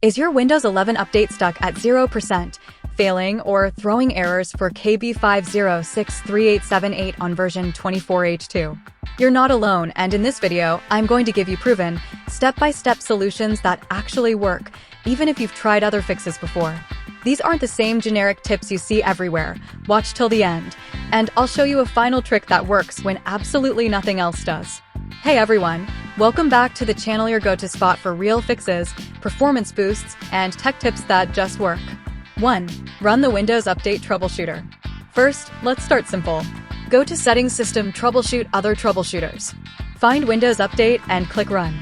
Is your Windows 11 update stuck at 0%, failing, or throwing errors for KB5063878 on version 24H2? You're not alone, and in this video, I'm going to give you proven, step-by-step solutions that actually work, even if you've tried other fixes before. These aren't the same generic tips you see everywhere. Watch till the end, and I'll show you a final trick that works when absolutely nothing else does. Hey everyone, welcome back to the channel, your go-to spot for real fixes, performance boosts, and tech tips that just work. 1. Run the Windows Update Troubleshooter. First, let's start simple. Go to Settings, System, Troubleshoot, Other Troubleshooters. Find Windows Update and click Run.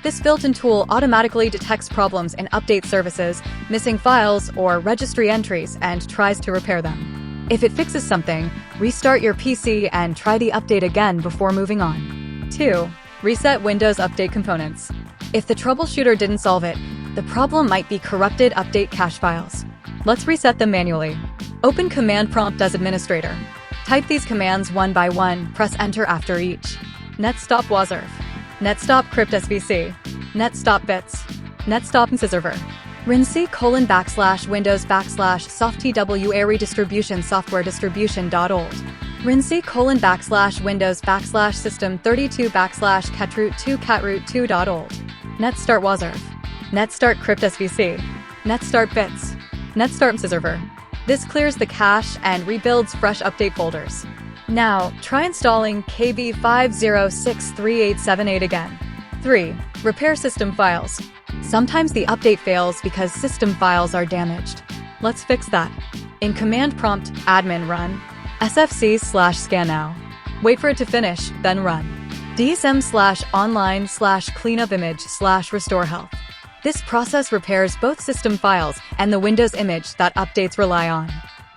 This built-in tool automatically detects problems in update services, missing files, or registry entries and tries to repair them. If it fixes something, restart your PC and try the update again before moving on. 2. Reset Windows Update components. If the troubleshooter didn't solve it, the problem might be corrupted update cache files. Let's reset them manually. Open Command Prompt as administrator. Type these commands one by one, press Enter after each. netstop wazrv, netstop crypt svc, netstop bits, netstop scissor, rinc:/windows/soft_twa redistribution software distribution.old, rinc:/windows/system32/catroot2 catroot2.old, netstart wazrv, netstart crypt svc, netstart bits, netstart scissor. This clears the cache and rebuilds fresh update folders. Now, try installing KB5063878 again. 3. Repair system files. Sometimes the update fails because system files are damaged. Let's fix that. In Command Prompt, admin run SFC/scan now. Wait for it to finish, then run DISM/online/cleanup image/restore health. This process repairs both system files and the Windows image that updates rely on.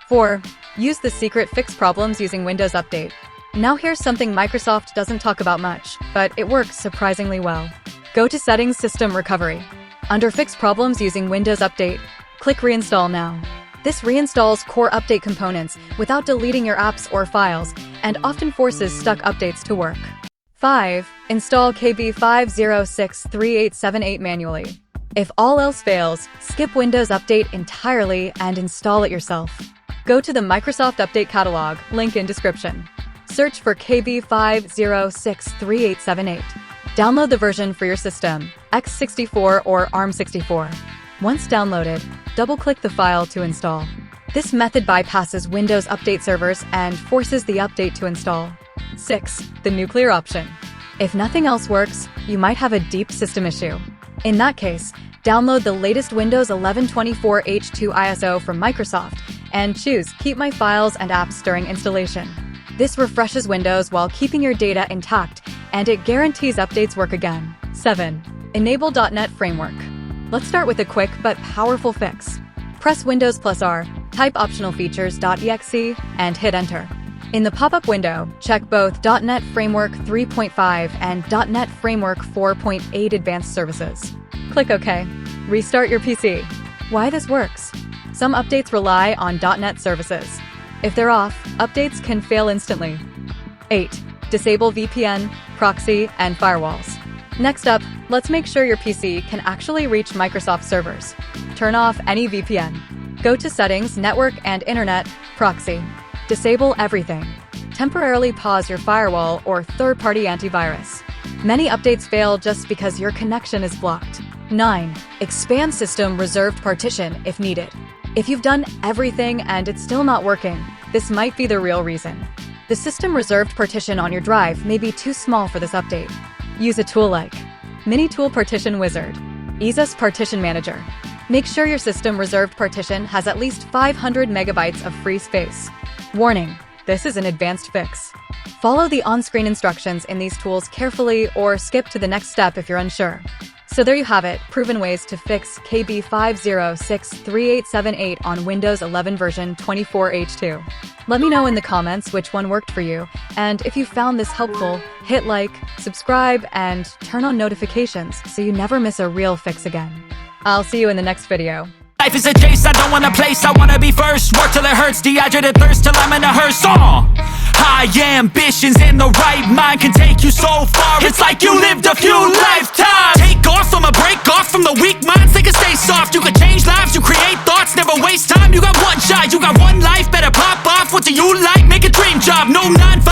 4. Use the secret fix problems using Windows Update. Now here's something Microsoft doesn't talk about much, but it works surprisingly well. Go to Settings, System Recovery. Under Fix Problems using Windows Update, click Reinstall now. This reinstalls core update components without deleting your apps or files, and often forces stuck updates to work. 5. Install KB5063878 manually. If all else fails, skip Windows Update entirely and install it yourself. Go to the Microsoft Update catalog, link in description. Search for KB5063878. Download the version for your system, x64 or ARM64. Once downloaded, double-click the file to install. This method bypasses Windows Update servers and forces the update to install. 6. The nuclear option. If nothing else works, you might have a deep system issue. In that case, download the latest Windows 11 24H2 ISO from Microsoft and choose Keep My Files and Apps during installation. This refreshes Windows while keeping your data intact, and it guarantees updates work again. 7. Enable .NET Framework. Let's start with a quick but powerful fix. Press Windows +R, type optional features.exe, and hit Enter. In the pop-up window, check both .NET Framework 3.5 and .NET Framework 4.8 Advanced Services. Click OK. Restart your PC. Why this works? Some updates rely on .NET services. If they're off, updates can fail instantly. 8. Disable VPN, proxy, and firewalls. Next up, let's make sure your PC can actually reach Microsoft servers. Turn off any VPN. Go to Settings, Network and Internet, Proxy. Disable everything. Temporarily pause your firewall or third-party antivirus. Many updates fail just because your connection is blocked. 9. Expand System Reserved Partition if needed. If you've done everything and it's still not working, this might be the real reason. The System Reserved Partition on your drive may be too small for this update. Use a tool like Mini Tool Partition Wizard, EaseUS Partition Manager. Make sure your System Reserved Partition has at least 500 megabytes of free space. Warning, this is an advanced fix. Follow the on-screen instructions in these tools carefully or skip to the next step if you're unsure. So there you have it, proven ways to fix KB5063878 on Windows 11 version 24H2. Let me know in the comments which one worked for you, and if you found this helpful, hit like, subscribe, and turn on notifications so you never miss a real fix again. I'll see you in the next video. Life is a chase, I don't want a place, I wanna be first. Work till it hurts, dehydrated thirst till I'm in a hearse. High ambitions in the right mind can take you so far. It's like you lived a few lifetimes. Take off from a break off from the weak minds, they can stay soft. shot, you got one life.